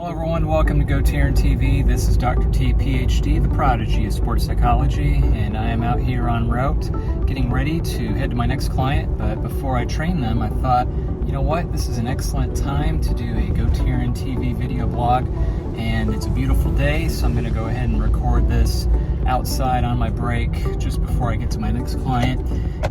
Hello everyone, welcome to GoTarryn TV. This is Dr. T, PhD, the prodigy of sports psychology, and I am out here en route getting ready to head to my next client. But before I train them, I thought, you know what, this is an excellent time to do a GoTarryn TV video blog, and it's a beautiful day, so I'm going to go ahead and record this outside on my break just before I get to my next client.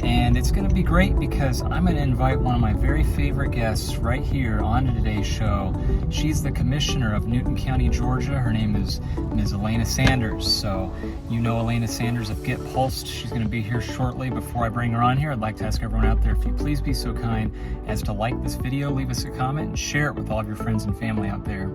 And it's going to be great because I'm going to invite one of my very favorite guests right here on today's show. She's the commissioner of Newton County, Georgia. Her name is Ms. Elena Sanders. So you know Elena Sanders of Get Pulsed. She's going to be here shortly. Before I bring her on here, I'd like to ask everyone out there if you please be so kind as to like this video, leave us a comment, and share it with all of your friends and family out there.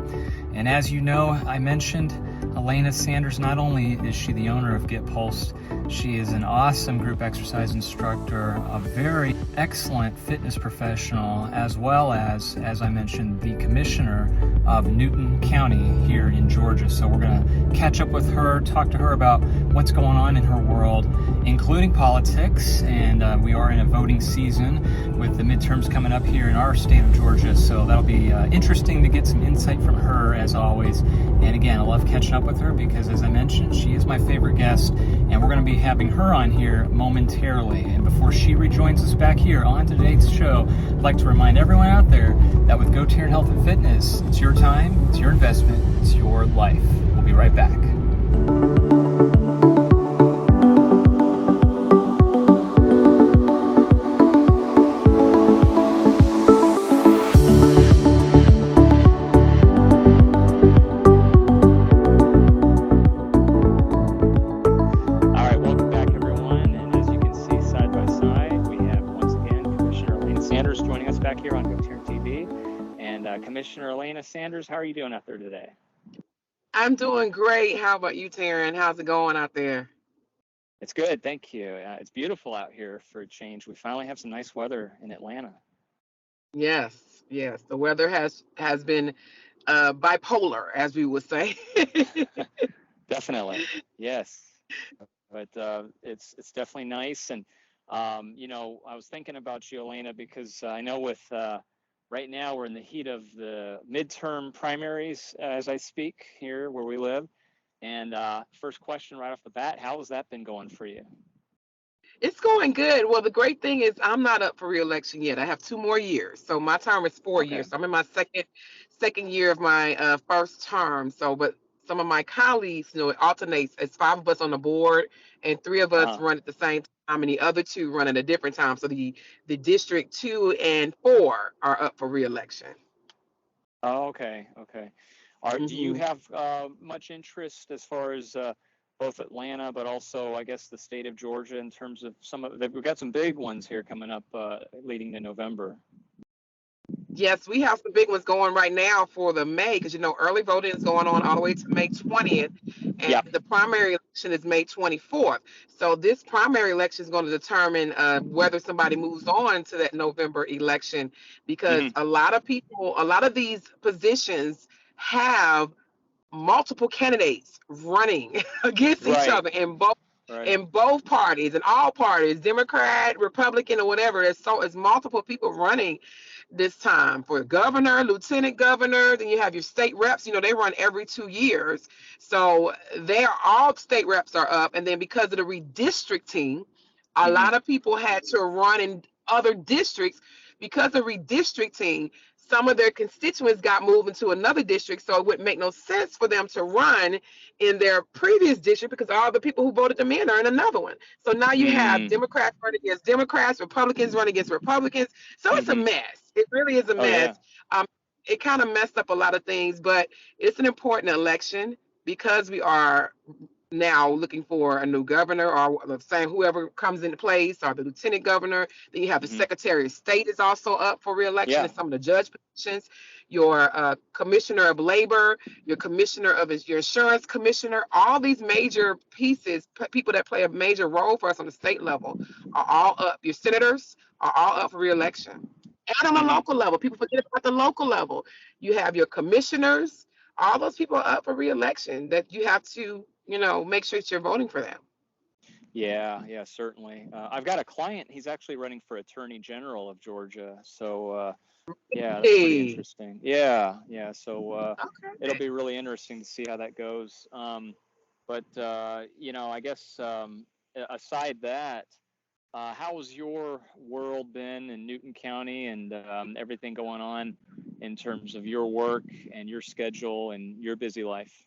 And as you know, I mentioned Elena Sanders. Not only is she the owner of Get Pulsed, she is an awesome group exercise instructor, a very excellent fitness professional, as well as I mentioned, the commissioner of Newton County here in Georgia. So we're going to catch up with her, talk to her about what's going on in her world, including politics, and we are in a voting season with the midterms coming up here in our state of Georgia, so that'll be interesting to get some insight from her as always. And again, I love catching up with her because, as I mentioned, she is my favorite guest, and we're going to be having her on here momentarily. And before she rejoins us back here on today's show, I'd like to remind everyone out there that with GoTarryn Health and Fitness, it's your time, it's your investment, it's your life. We'll be right back. Commissioner Elena Sanders, how are you doing out there today? I'm doing great. How about you, Taryn? How's it going out there? It's good, thank you. It's beautiful out here for a change. We finally have some nice weather in Atlanta. Yes. The weather has been bipolar, as we would say. Definitely, yes. But it's definitely nice. And you know, I was thinking about you, Elena, because I know with right now we're in the heat of the midterm primaries as I speak here where we live. And first question right off the bat, how has that been going for you? It's going good. Well, the great thing is I'm not up for re-election yet. I have 2 more years. So my term is 4 years. So I'm in my second year of my first term. So, but some of my colleagues, it alternates. It's 5 of us on the board, and 3 of us run at the same time, and the other 2 run at a different time. So the district 2 and 4 are up for re-election. Oh, okay. Do you have much interest as far as both Atlanta, but also, I guess, the state of Georgia in terms of we've got some big ones here coming up leading to November? Yes, we have some big ones going right now for the May, because early voting is going on all the way to May 20th, and the primary election is May 24th. So this primary election is going to determine whether somebody moves on to that November election, because a lot of these positions have multiple candidates running against each other in both parties, and all parties, Democrat, Republican, or whatever. It's multiple people running this time for governor, lieutenant governor. Then you have your state reps. They run every 2 years. So all state reps are up. And then because of the redistricting, a lot of people had to run in other districts. Because of redistricting, some of their constituents got moved into another district. So it wouldn't make no sense for them to run in their previous district, because all the people who voted them in are in another one. So now you have Democrats running against Democrats, Republicans running against Republicans. So it's a mess. It really is a mess. It kind of messed up a lot of things, but it's an important election because we are now looking for a new governor, or the same whoever comes into place, or the lieutenant governor. Then you have the Secretary of State is also up for re-election, and some of the judge positions. Your commissioner of labor, your commissioner of your insurance commissioner, all these major pieces, people that play a major role for us on the state level, are all up. Your senators are all up for re-election. And on the local level, people forget about the local level. You have your commissioners. All those people are up for re-election that you have to, make sure that you're voting for them. Yeah, certainly. I've got a client. He's actually running for Attorney General of Georgia. So Yeah, that's pretty Hey. interesting. Yeah, yeah. So it'll Okay. be really interesting to see how that goes. But I guess aside that, how's your world been in Newton County and everything going on in terms of your work and your schedule and your busy life?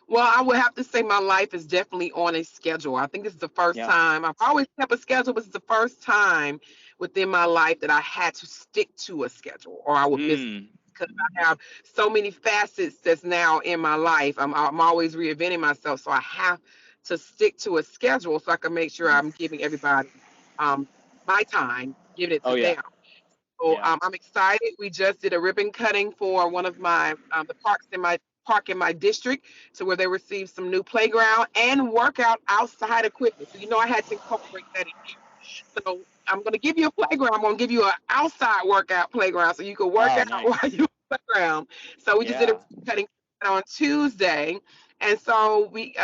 Well, I would have to say my life is definitely on a schedule. I think this is the first Yeah. time I've always kept a schedule, but it's the first time within my life that I had to stick to a schedule or I would miss Mm. because I have so many facets that's now in my life. I'm always reinventing myself, so I have to stick to a schedule so I can make sure Mhm. I'm giving everybody um, my time, giving it Oh to yeah. them. So Yeah. I'm excited. We just did a ribbon cutting for one of my the park in my district, to where they received some new playground and workout outside equipment. So I had to incorporate that in here. So I'm going to give you a playground. I'm going to give you an outside workout playground so you can work Oh, out while nice. you playground. So we just did a Yeah. cutting on Tuesday, and so we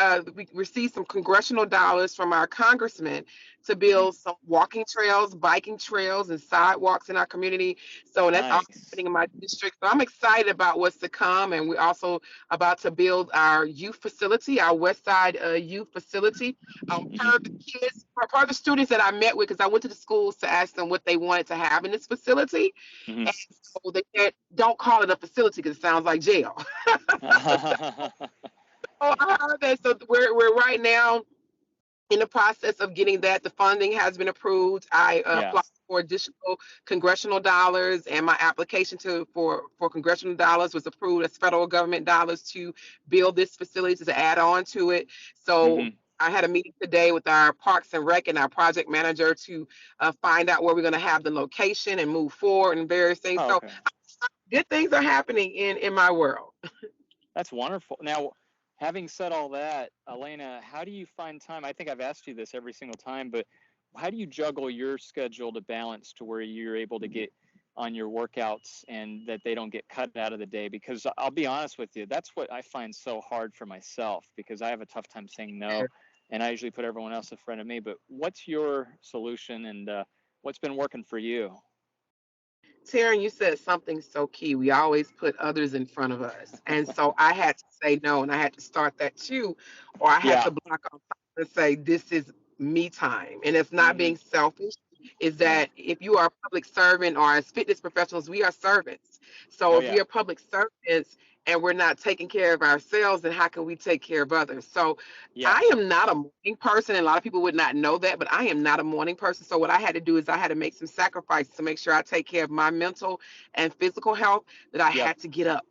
received some congressional dollars from our congressman to Hmm. build some walking trails, biking trails, and sidewalks in our community. So that's all Nice. happening in my district. So I'm excited about what's to come, and we're also about to build our youth facility, our West Side youth facility. Per the Hmm. kids, per the students that I met with, because I went to the schools to ask them what they wanted to have in this facility, Hmm. and so they said, "Don't call it a facility because it sounds like jail." Oh, I heard that. So we're right now in the process of getting that. The funding has been approved. I Yeah. applied for additional congressional dollars, and my application for congressional dollars was approved as federal government dollars to build this facility to add on to it. So Hmm. I had a meeting today with our Parks and Rec and our project manager to find out where we're going to have the location and move forward and various things. Oh, So okay. good things are happening in my world. That's wonderful. Now, having said all that, Elena, how do you find time? I think I've asked you this every single time, but how do you juggle your schedule to balance to where you're able to get on your workouts and that they don't get cut out of the day? Because I'll be honest with you, that's what I find so hard for myself because I have a tough time saying no, and I usually put everyone else in front of me. But what's your solution and what's been working for you? Taryn, you said something so key. We always put others in front of us. And so I had to say no, and I had to start that too, or I had Yeah. to block off time and say, this is me time. And it's not Hmm. being selfish, is Yeah. that if you are a public servant or as fitness professionals, we are servants. So Oh, if we yeah. are public servants and we're not taking care of ourselves, then how can we take care of others? So Yeah. I am not a morning person, and a lot of people would not know that, but I am not a morning person. So what I had to do is I had to make some sacrifices to make sure I take care of my mental and physical health. That I Yep. had to get up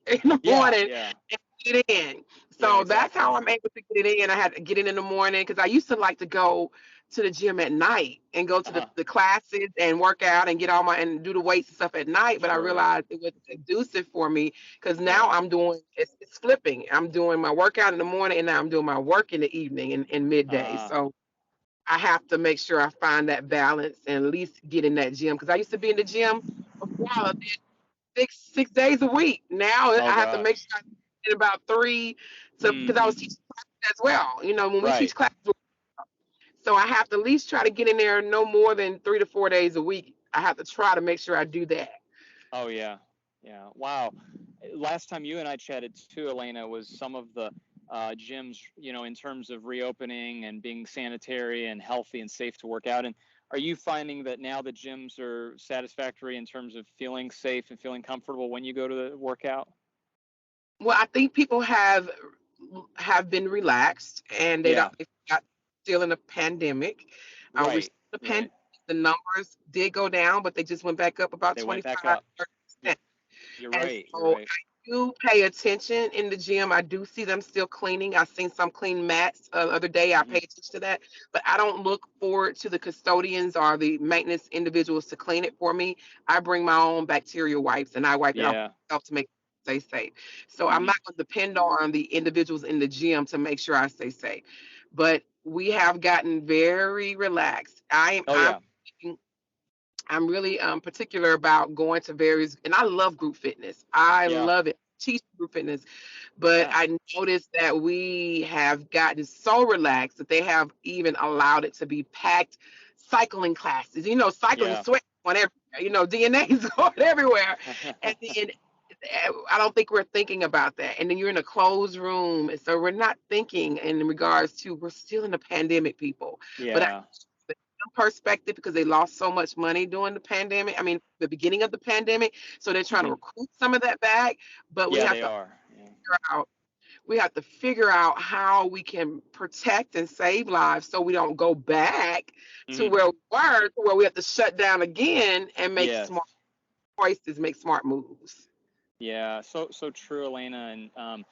in the Yeah. morning Yeah. and get it in. Yeah. So that's how Exactly. I'm able to get it in. I had to get it in the morning because I used to like to go to the gym at night and go to Uh-huh. the classes and work out and get all my and do the weights and stuff at night. But I Sure. realized it was conducive for me because now Yeah. I'm doing it's flipping. I'm doing my workout in the morning and now I'm doing my work in the evening and midday. Uh, So I have to make sure I find that balance and at least get in that gym because I used to be in the gym before. I did six days a week. Now I oh have to make gosh. sure I get about three to because I was Hmm. teaching classes as well. When we teach Right. classes, so I have to at least try to get in there no more than 3 to 4 days a week. I have to try to make sure I do that. Oh yeah. Yeah. Wow. Last time you and I chatted too, Elena, was some of the gyms, in terms of reopening and being sanitary and healthy and safe to work out. And are you finding that now the gyms are satisfactory in terms of feeling safe and feeling comfortable when you go to the workout? Well, I think people have been relaxed and they don't Yeah. they got still in a pandemic. We're Right. still in a Right. pandemic. The numbers did go down, but they just went back up about They went back 25, up. You're, 30%. you're And right. You're so right. I do pay attention in the gym. I do see them still cleaning. I seen some clean mats the other day. I pay Hmm. attention to that, but I don't look forward to the custodians or the maintenance individuals to clean it for me. I bring my own bacterial wipes and I wipe it off Yeah. myself to make it stay safe. So I'm Hmm. not going to depend on the individuals in the gym to make sure I stay safe. But we have gotten very relaxed. Oh yeah. I'm really particular about going to various, and I love group fitness. I Yeah. love it. Teach group fitness, but Yeah. I noticed that we have gotten so relaxed that they have even allowed it to be packed cycling classes. Cycling Yeah. sweat on everything. DNA is going everywhere. And then I don't think we're thinking about that. And then you're in a closed room. And so we're not thinking in regards to we're still in a pandemic, people. But Yeah. perspective because they lost so much money during the pandemic. I mean, the beginning of the pandemic. So they're trying to Hmm. recruit some of that back. But Yeah, they are. Yeah. we have to figure out how we can protect and save lives so we don't go back to Hmm. where we were, to where we have to shut down again and make Yes. smart choices, make smart moves. Yeah, so true, Elena, and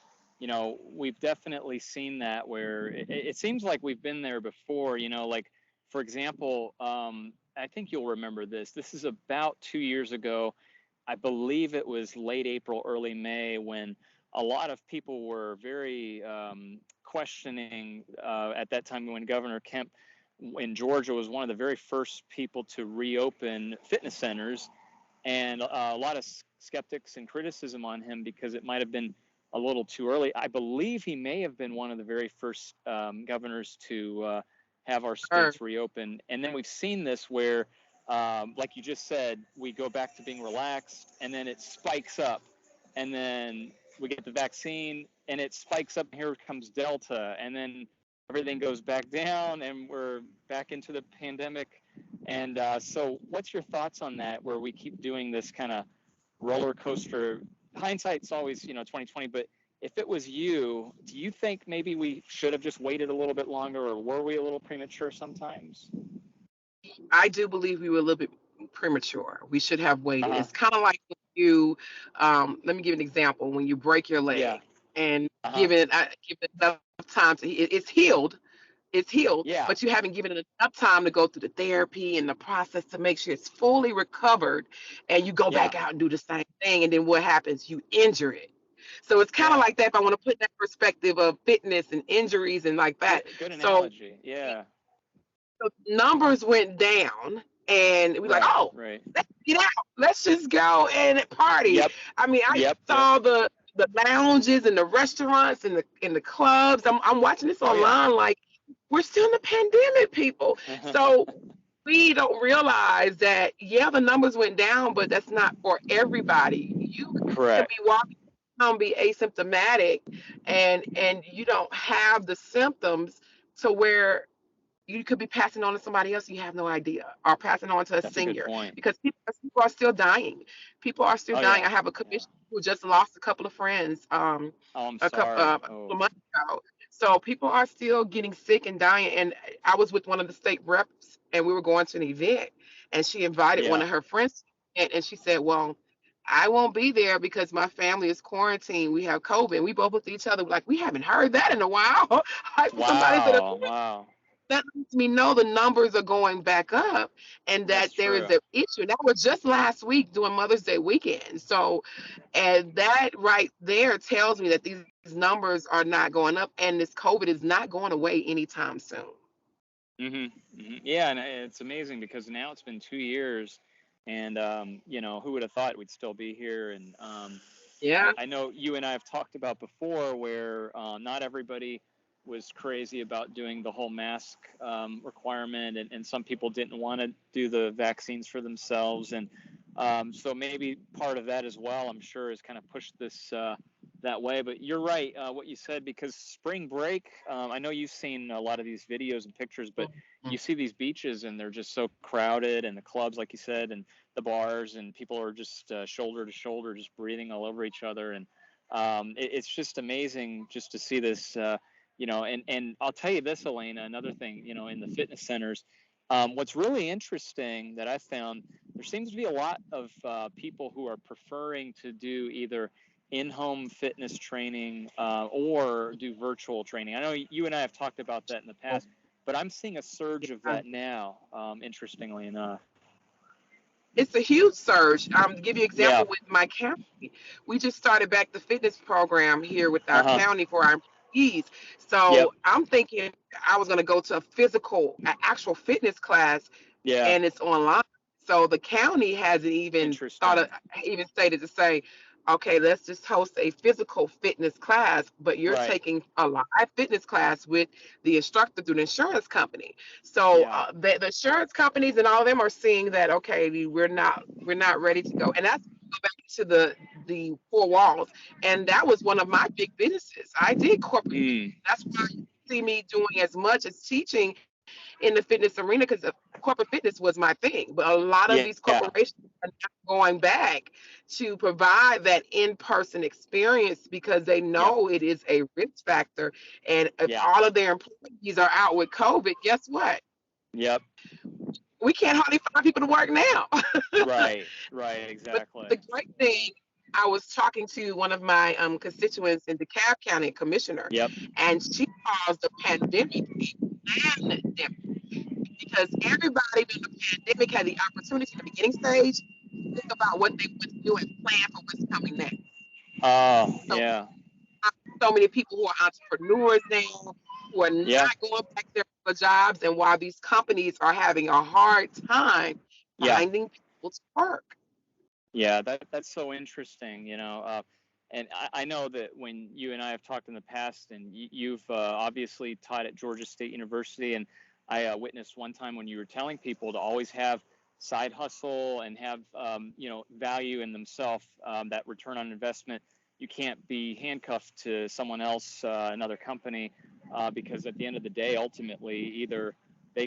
we've definitely seen that where it seems like we've been there before. Like for example, I think you'll remember this. This is about 2 years ago. I believe it was late April, early May, when a lot of people were very questioning at that time when Governor Kemp in Georgia was one of the very first people to reopen fitness centers, and a lot of skeptics and criticism on him because it might have been a little too early. I believe he may have been one of the very first governors to have our Sure. states reopen. And then we've seen this where, like you just said, we go back to being relaxed and then it spikes up. And then we get the vaccine and it spikes up. And here comes Delta. And then everything goes back down and we're back into the pandemic. And so, what's your thoughts on that? Where we keep doing this kind of roller coaster? Hindsight's always 2020. But if it was you, do you think maybe we should have just waited a little bit longer, or were we a little premature sometimes? I do believe we were a little bit premature. We should have Uh waited. huh. It's kind of like when you, let me give you an example. When you break your Yeah. leg and Uh huh. give it enough time it's healed, Yeah. but you haven't given it enough time to go through the therapy and the process to make sure it's fully recovered. And you go Yeah. back out and do the same thing. And then what happens? You injure it. So it's kind of Yeah. like that if I want to put that perspective of fitness and injuries and like that. Good So analogy. Yeah. numbers went down and we like, Right. oh, Right. let's get out. Let's just go and party. Yep. I mean, I Yep. Yep. saw the lounges and the restaurants and the clubs. I'm watching this Oh yeah. online like we're still in the pandemic, people. So we don't realize that yeah, the numbers went down, but that's not for everybody. You could Correct. be walking around, be asymptomatic, and you don't have the symptoms to where you could be passing on to somebody else you have no idea, or passing on to a That's a good senior point. because people are still dying. People are still Oh dying. I yeah. have a Yeah. commissioner who just lost a couple of friends Oh, I'm a sorry. couple Oh. of months ago. So people are still getting sick and dying. And I was with one of the state reps and we were going to an event and she invited one Yeah. of her friends and she said, well, I won't be there because my family is quarantined. We have COVID. We both looked at each other like we haven't heard that in a while. Like for somebody that Wow. Wow. that lets me know the numbers are going back up and That's that there is true. an issue. That was just last week doing Mother's Day weekend. So, and that right there tells me that these numbers are not going up and this COVID is not going away anytime soon. Yeah, and it's amazing because now it's been 2 years, and who would have thought we'd still be here? And Yeah. I know you and I have talked about before where not everybody was crazy about doing the whole mask requirement, and some people didn't want to do the vaccines for themselves, and so maybe part of that as well, I'm sure, has kind of pushed this that way. But you're right, what you said, because spring break, I know you've seen a lot of these videos and pictures, but you see these beaches and they're just so crowded, and the clubs, like you said, and the bars, and people are just shoulder to shoulder, just breathing all over each other. And it's just amazing just to see this, and I'll tell you this, Elena, another thing, in the fitness centers, what's really interesting that I found, there seems to be a lot of people who are preferring to do either in-home fitness training or do virtual training. I know you and I have talked about that in the past, but I'm seeing a surge of that now, interestingly enough. It's a huge surge. To give you an Yeah. example with my county, we just started back the fitness program here with our Uh-huh. county for our employees. Yep. So I'm thinking I was going to go to an actual fitness class, Yeah. and it's online. So the county hasn't even Interesting. even stated to say, okay, let's just host a physical fitness class, but you're Right. taking a live fitness class with the instructor through the insurance company. So Yeah. the insurance companies and all of them are seeing that, okay, we're not ready to go, and that's go back to the four walls. And that was one of my big businesses. I did corporate. Mm. That's why you see me doing as much as teaching in the fitness arena, because corporate fitness was my thing. But a lot of Yeah. these corporations are now going back to provide that in-person experience because they Yep. know it is a risk factor. And if Yeah. all of their employees are out with COVID, guess what? Yep. We can't hardly find people to work now. Right. Right. But Exactly. the great thing, I was talking to one of my constituents in DeKalb County, commissioner, Yep. and she calls the pandemic a pandemic, because everybody during the pandemic had the opportunity in the beginning stage to think about what they want to do and plan for what's coming next. Oh, So, yeah. so many people who are entrepreneurs now, who are Yeah. not going back to their jobs, and while these companies are having a hard time Yeah. finding people to work. Yeah. That's so interesting, and I know that when you and I have talked in the past, and you've obviously taught at Georgia State University, and I witnessed one time when you were telling people to always have side hustle and have value in themselves, that return on investment. You can't be handcuffed to someone else, another company, because at the end of the day, ultimately, either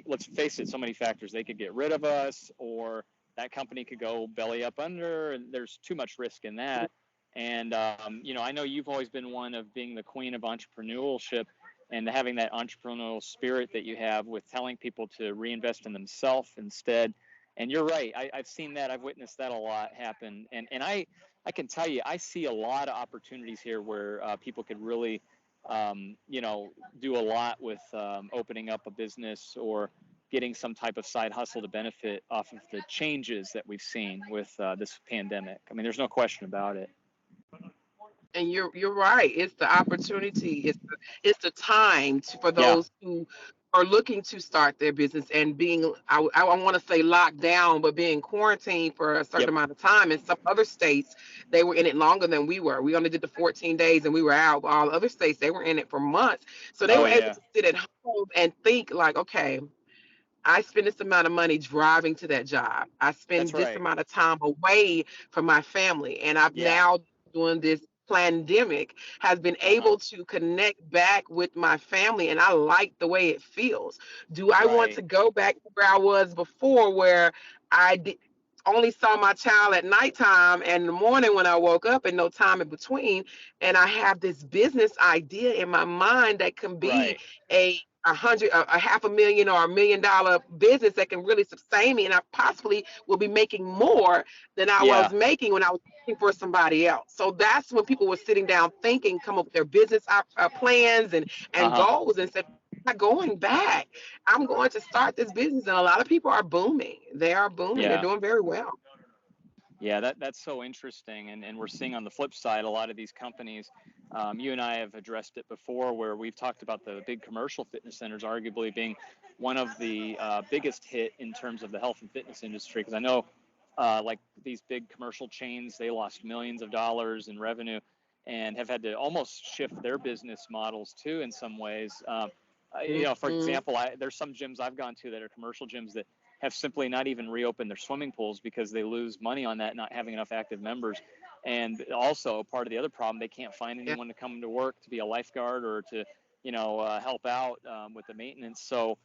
let's face it, so many factors, they could get rid of us, or that company could go belly up under, and there's too much risk in that. And I know you've always been one of being the queen of entrepreneurship, and having that entrepreneurial spirit that you have with telling people to reinvest in themselves instead. And you're right. I've seen that. I've witnessed that a lot happen. And I can tell you, I see a lot of opportunities here where people could really, do a lot with opening up a business or getting some type of side hustle to benefit off of the changes that we've seen with this pandemic. I mean, there's no question about it. And you're right. It's the opportunity. It's the time for Yeah. those who are looking to start their business and being, I want to say locked down, but being quarantined for a certain Yep. amount of time. In some other states, they were in it longer than we were. We only did the 14 days and we were out. All other states, they were in it for months. So they Oh, were able yeah. to sit at home and think like, okay, I spend this amount of money driving to that job. I That's spend this right. amount of time away from my family. And I've Yeah. now doing this pandemic has been Uh-huh. able to connect back with my family, and I like the way it feels. Do I want to Right. go back to where I was before, where I did, only saw my child at nighttime and in the morning when I woke up and no time in between? And I have this business idea in my mind that can be Right. a half a million or $1 million business that can really sustain me, and I possibly will be making more than I was Yeah. making when I was working for somebody else. So that's when people were sitting down thinking, come up with their business plans and Uh-huh. goals, and said, "I'm not going back. I'm going to start this business." And a lot of people are booming. They are booming. They're Yeah. doing very well. Yeah, that's so interesting. And we're seeing on the flip side, a lot of these companies, you and I have addressed it before, where we've talked about the big commercial fitness centers arguably being one of the biggest hit in terms of the health and fitness industry. Because I know like these big commercial chains, they lost millions of dollars in revenue and have had to almost shift their business models too in some ways. For Mhm. example, there's some gyms I've gone to that are commercial gyms that have simply not even reopened their swimming pools because they lose money on that, not having enough active members. And also part of the other problem, they can't find Yeah. anyone to come to work to be a lifeguard or to, help out with the maintenance. So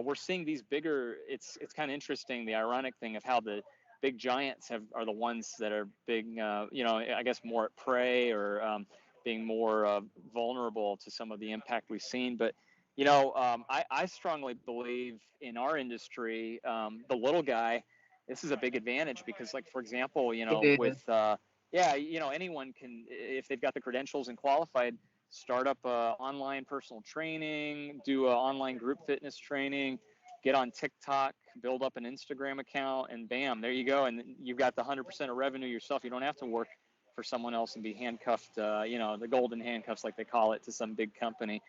we're seeing these bigger. It's kind of interesting, the ironic thing of how the big giants are the ones that are big. I guess more at prey or being more vulnerable to some of the impact we've seen. But I strongly believe in our industry, the little guy, this is a big advantage because, like, for example, It with, is. anyone can, if they've got the credentials and qualified, start up online personal training, do online group fitness training, get on TikTok, build up an Instagram account, and bam, there you go. And you've got the 100% of revenue yourself. You don't have to work for someone else and be handcuffed, the golden handcuffs, like they call it, to some big company.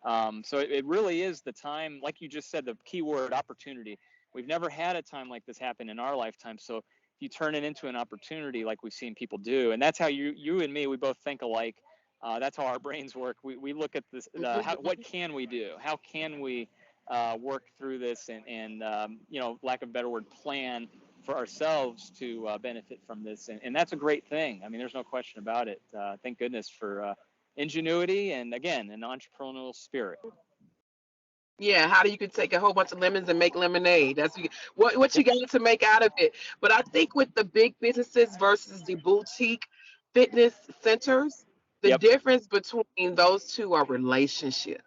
So it really is the time, like you just said, the keyword opportunity. We've never had a time like this happen in our lifetime. So you turn it into an opportunity, like we've seen people do, and that's how you and me, we both think alike. That's how our brains work. We look at this. What can we do? How can we work through this and lack of a better word, plan for ourselves to benefit from this, and that's a great thing. I mean, there's no question about it. Thank goodness for ingenuity and, again, an entrepreneurial spirit. Yeah, how do you could take a whole bunch of lemons and make lemonade? That's what you got to make out of it. But I think with the big businesses versus the boutique fitness centers, the Yep. difference between those two are relationship.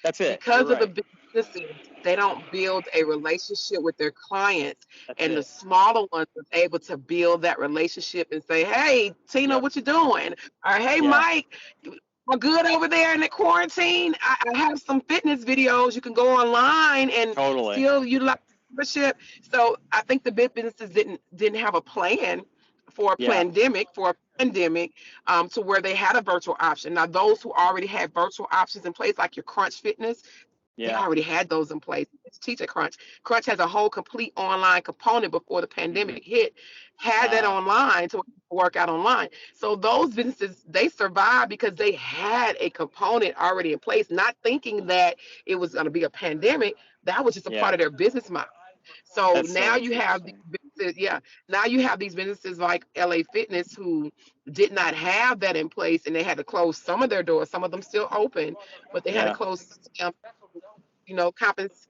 That's it. Because You're of the right. big businesses, they don't build a relationship with their clients, That's and the it. smaller ones are able to build that relationship and say, "Hey, Tina, Yep. what you doing?" Or, "Hey, Yeah. Mike, we're good over there in the quarantine. I have some fitness videos. You can go online and Totally. still utilize membership." So I think the big businesses didn't have a plan for a Yeah. pandemic to where they had a virtual option. Now those who already had virtual options in place, like your Crunch Fitness, they Yeah. already had those in place. It's Teach at Crunch. Crunch has a whole complete online component before the pandemic hit, had that online to work out online. So those businesses, they survived because they had a component already in place, not thinking that it was going to be a pandemic. That was just a part Yeah. of their business model. So That's so now you have these interesting. businesses, now you have these businesses like LA Fitness who did not have that in place, and they had to close some of their doors. Some of them still open, but they had to Yeah. close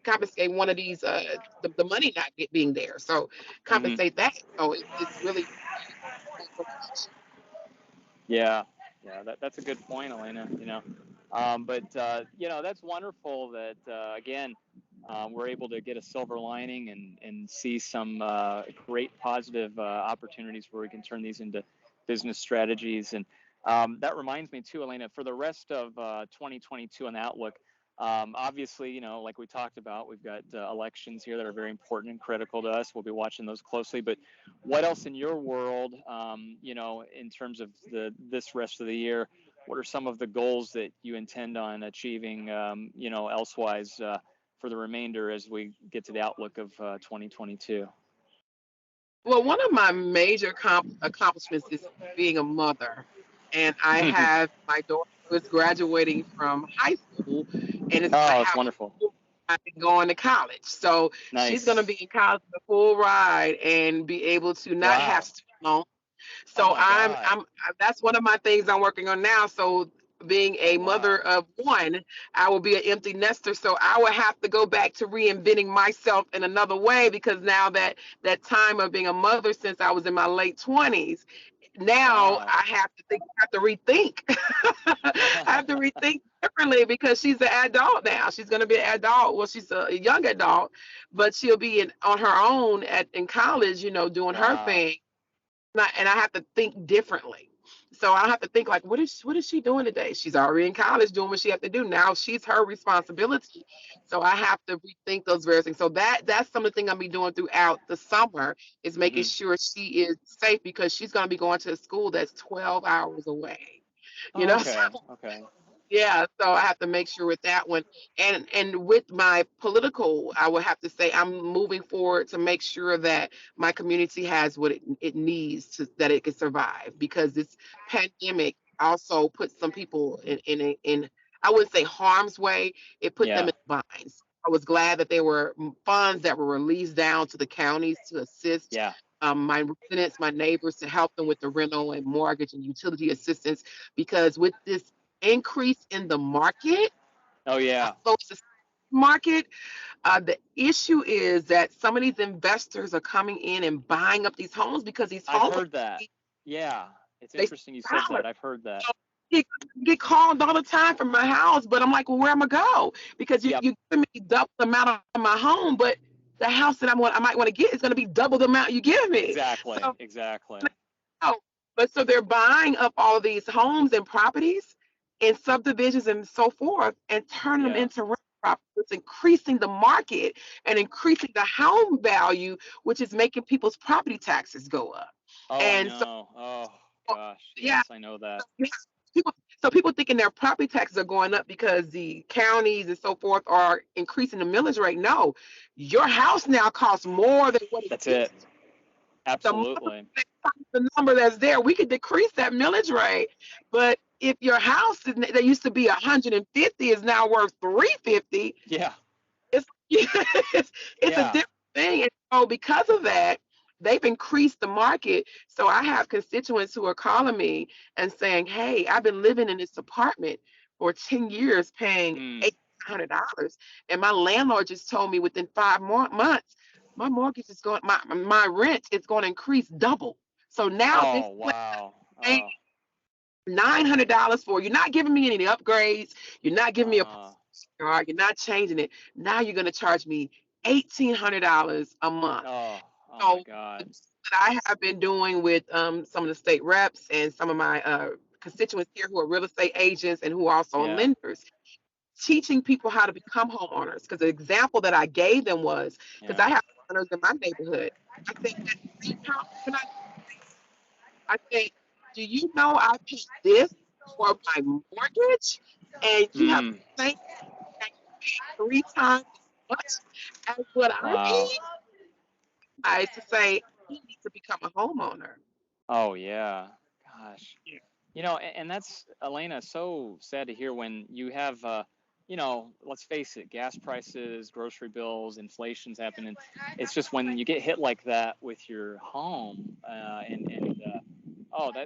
compensate one of these the money not being there, so hmm compensate that. So it's really Yeah. Yeah. That's a good point, Elena. But that's wonderful that again, we're able to get a silver lining and see some great positive opportunities where we can turn these into business strategies. And that reminds me too, Elena, for the rest of 2022 on the outlook. Obviously, like we talked about, we've got elections here that are very important and critical to us. We'll be watching those closely. But what else in your world, in terms of this rest of the year? What are some of the goals that you intend on achieving, elsewise for the remainder as we get to the outlook of 2022? well, one of my major accomplishments is being a mother, and I have my daughter who is graduating from high school and is going to Oh, it's have a wonderful. full ride going to college. So she's going to Nice. be in college the full ride and be able to not have Wow. student loans. Oh So my God. that's one of my things I'm working on now. So being Oh a mother wow. of one, I will be an empty nester. So I will have to go back to reinventing myself in another way, because now that time of being a mother since I was in my late 20s, now Wow. I have to rethink. I have to rethink differently because she's an adult now. She's going to be an adult. Well, she's a young adult, but she'll be on her own in college, doing her Wow. thing. And I have to think differently. So I have to think like, what is she doing today? She's already in college doing what she has to do. Now she's her responsibility. So I have to rethink those various things. So that's some of the things I'll be doing throughout the summer, is making hmm sure she is safe, because she's going to be going to a school that's 12 hours away. Oh, So okay. Okay. yeah, so I have to make sure with that one. And with my political, I would have to say I'm moving forward to make sure that my community has what it needs to that it can survive, because this pandemic also put some people in I wouldn't say harm's way, it put them Yeah. in binds. I was glad that there were funds that were released down to the counties to assist Yeah. my residents, my neighbors, to help them with the rental and mortgage and utility assistance, because with this increase in the market, Oh yeah. so it's the market. The issue is that some of these investors are coming in and buying up these homes, because these I've homes heard that. Yeah. It's they interesting you said $6. that. I've heard that. Get, get called all the time from my house, but I'm like, well, where am I go? Because Yep. you give me double the amount of my home, but the house that I might want to get is going to be double the amount you give me. Exactly. So Exactly. oh, but so they're buying up all these homes and properties and subdivisions and so forth, and turning them Yeah. into rental properties. It's increasing the market and increasing the home value, which is making people's property taxes go up. Oh, I And so, know. Oh gosh. yeah, Yes, I know that. people, people thinking their property taxes are going up because the counties and so forth are increasing the millage rate. No, your house now costs more than what it That's used it. to. Absolutely. The number that's there, we could decrease that millage rate. But if your house that used to be 150 is now worth 350, Yeah. it's it's a Yeah. different thing. And so because of that, they've increased the market. So I have constituents who are calling me and saying, "Hey, I've been living in this apartment for 10 years, paying $800, and my landlord just told me within 5 months, my mortgage is going, my rent is going to increase double. So now this Oh, wow. place $900 for. You're not giving me any upgrades. You're not giving me a card. You're not changing it. Now you're going to charge me $1,800 a month." Oh my So God. that I have been doing with some of the state reps and some of my constituents here who are real estate agents and who are also Yeah. lenders, teaching people how to become homeowners. Because the example that I gave them was, because I have owners in my neighborhood. I said, I said, "Do you know I pay this for my mortgage, and you have the same thing, 3 times as much as what I Wow. pay?" I to say you need to become a homeowner. Oh yeah. Gosh. And that's, Elena, so sad to hear when you have, let's face it, gas prices, grocery bills, inflation's happening. It's just when you get hit like that with your home,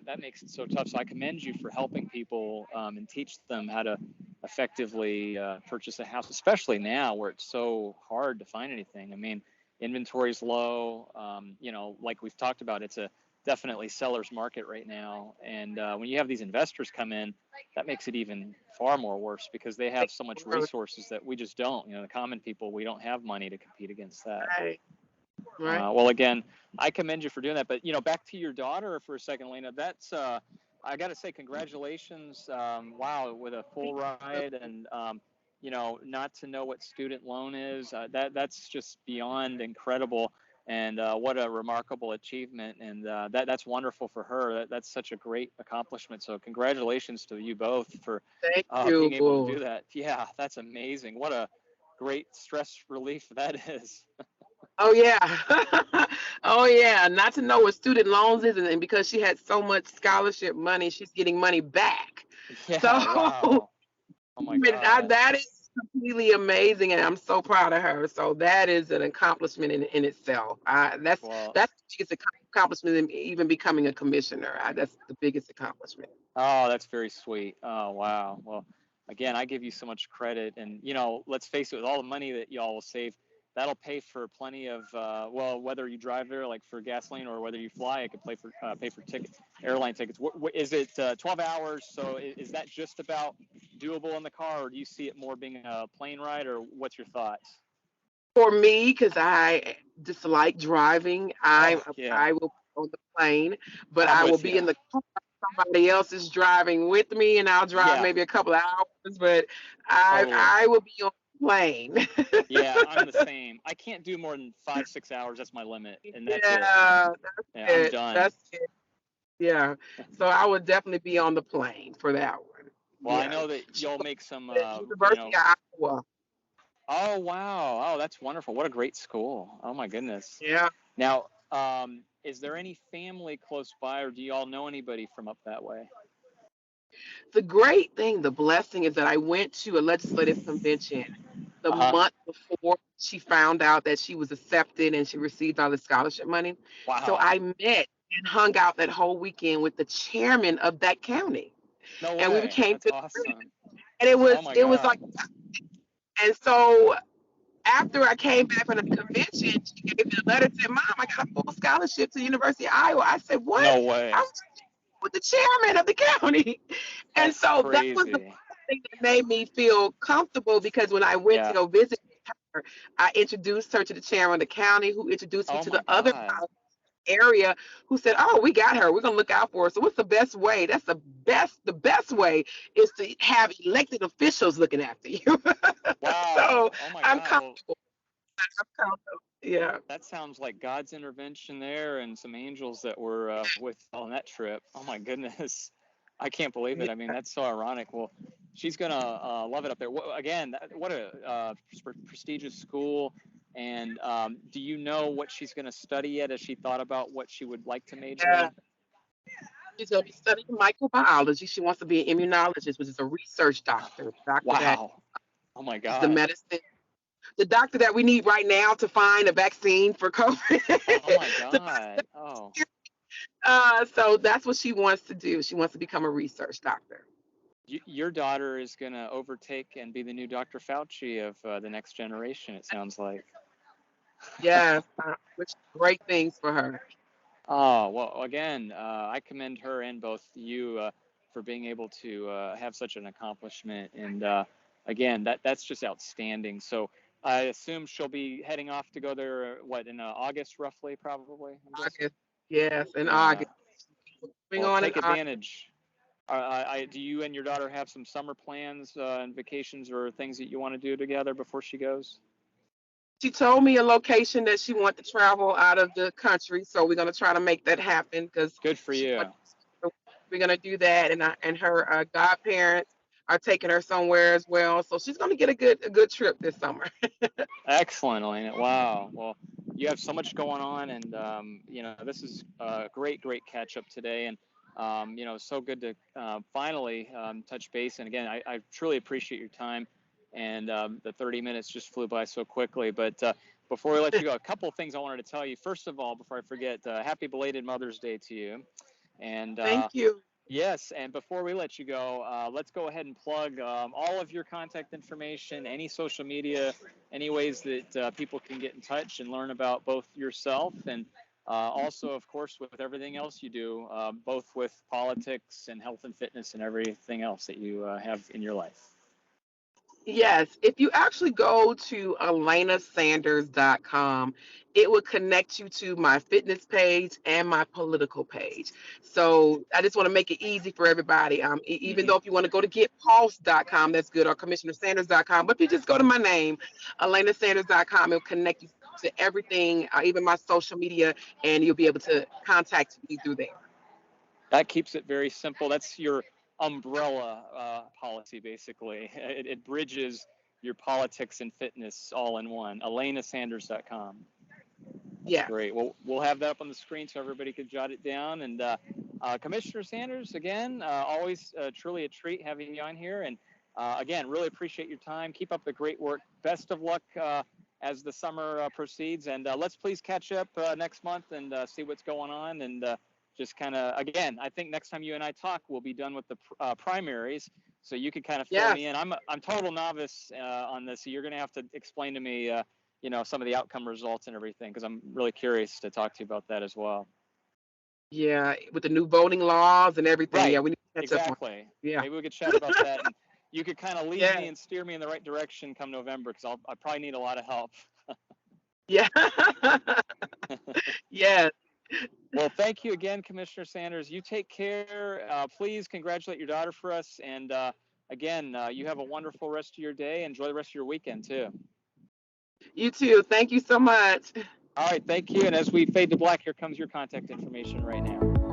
that makes it so tough. So I commend you for helping people and teach them how to effectively purchase a house, especially now where it's so hard to find anything. I mean, inventory's low. Like we've talked about, it's a definitely seller's market right now. And when you have these investors come in, that makes it even far more worse because they have so much resources that we just don't. The common people, we don't have money to compete against that. Right. Well, again, I commend you for doing that. But back to your daughter for a second, Lena. That's I got to say, congratulations! Wow, with a full ride, and not to know what student loan is, that's just beyond incredible. And what a remarkable achievement, and that's wonderful for her. That's such a great accomplishment. So congratulations to you both for Thank you. being able to do that. Yeah, that's amazing. What a great stress relief that is. Oh yeah. Oh yeah. Not to know what student loans is, and because she had so much scholarship money, she's getting money back. Yeah. So Wow. Oh my God. that is completely amazing, and I'm so proud of her. So that is an accomplishment in itself. That's Well, the biggest accomplishment in even becoming a commissioner. That's the biggest accomplishment. oh, that's very sweet. Oh, wow. Well, again, I give you so much credit. And, let's face it, with all the money that y'all will save, that'll pay for plenty of, whether you drive there, like for gasoline, or whether you fly, it could pay for airline tickets. Is it 12 hours? So is that just about doable in the car, or do you see it more being a plane ride, or what's your thoughts? For me, because I dislike driving, Oh, yeah. I will be on the plane, but I'm I will with be you. in the car. Somebody else is driving with me, and I'll drive Yeah, maybe a couple of hours, but totally. I will be on the plane. Yeah, I'm the same. I can't do more than 5, 6 hours. That's my limit, and that's it. Yeah, Yeah, I'm it. done. That's it. Yeah. So I would definitely be on the plane for that one. Well, I Yeah. know that She you'll went make some, to the University of Iowa. oh, wow. Oh, that's wonderful. What a great school. Oh, my goodness. Yeah. Now, is there any family close by, or do you all know anybody from up that way? The great thing, the blessing is that I went to a legislative convention the Uh-huh. month before she found out that she was accepted and she received all the scholarship money. So Wow. I met and hung out that whole weekend with the chairman of that county. No And we way. became That's good friends. awesome. And Oh, my it was God. like, and so after I came back from the convention, she gave me a letter and said, "Mom, I got a full scholarship to the University of Iowa." I said, "What? No How way. with the chairman of the county?" And That's so that was the crazy. thing that made me feel comfortable because when I went to Yeah. go visit her, I introduced her to the chairman of the county, who introduced me Oh, to my the other God. area, who said, "Oh, we got her. We're gonna look out for her." So what's the best way? That's the best. The best way is to have elected officials looking after you. So Wow. Oh, my I'm God. Well, comfortable. I'm comfortable. Yeah. that sounds like God's intervention there and some angels that were with on that trip. Oh my goodness. I can't believe Yeah. it. I mean, that's so ironic. Well, she's going to love it up there. Again, what a prestigious school. And do you know what she's going to study yet? Has she thought about what she would like to major Yeah, in? she's going to be studying microbiology. She wants to be an immunologist, which is a research doctor. Doctor that Wow. Oh my is the God. medicine, the doctor that we need right now to find a vaccine for Oh my COVID. God. Oh, So that's what she wants to do. She wants to become a research doctor. your daughter is going to overtake and be the new Dr. Fauci of the next generation, it sounds like. Yes, which great things for her. Oh, well, again, I commend her and both you for being able to have such an accomplishment. And again, that's just outstanding. So I assume she'll be heading off to go there, what, in August, roughly, probably, I'm guessing? August, yes, in Yeah. August. Moving Well, on in take August. advantage. Do you and your daughter have some summer plans and vacations or things that you want to do together before she goes? She told me a location that she wants to travel out of the country, so we're gonna try to make that happen because Good for she you. wants. We're gonna do that, and her godparents are taking her somewhere as well, so she's gonna get a good trip this summer. Excellent, Elena. Wow. Well, you have so much going on, and this is a great catch up today, and so good to finally touch base. And again, I truly appreciate your time, and the 30 minutes just flew by so quickly. But before we let you go, a couple of things I wanted to tell you. First of all, before I forget, happy belated Mother's Day to you, and Thank you. yes, and before we let you go, let's go ahead and plug all of your contact information, any social media, any ways that people can get in touch and learn about both yourself and also, of course, with everything else you do, both with politics and health and fitness and everything else that you have in your life. Yes, if you actually go to elenasanders.com, it will connect you to my fitness page and my political page. So I just want to make it easy for everybody. Even Mm-hmm. though if you want to go to getpulse.com, that's good, or commissionersanders.com. But if you just go to my name, elenasanders.com, it'll connect you to everything, even my social media, and you'll be able to contact me through there. That keeps it very simple. That's your umbrella policy, basically. It bridges your politics and fitness all in one. ElenaSanders.com. That's Yes. great. Well, we'll have that up on the screen so everybody can jot it down. And Commissioner Sanders, again, always truly a treat having you on here. And again, really appreciate your time. Keep up the great work. Best of luck as the summer proceeds. And let's please catch up next month and see what's going on. And just kind of, again, I think next time you and I talk, we'll be done with the primaries. So you could kind of fill Yes. me in. I'm total novice on this. So you're going to have to explain to me some of the outcome results and everything, because I'm really curious to talk to you about that as well. Yeah, with the new voting laws and everything. Yeah, Right. we need to catch up on. Exactly. Yeah. Maybe we could chat about that, and you could kind of lead Yeah. me and steer me in the right direction come November, because I probably need a lot of help. Yeah. Yes. Well, thank you again, Commissioner Sanders. You take care. Please congratulate your daughter for us. And again, you have a wonderful rest of your day. Enjoy the rest of your weekend, too. You too. Thank you so much. All right. Thank you. And as we fade to black, here comes your contact information right now.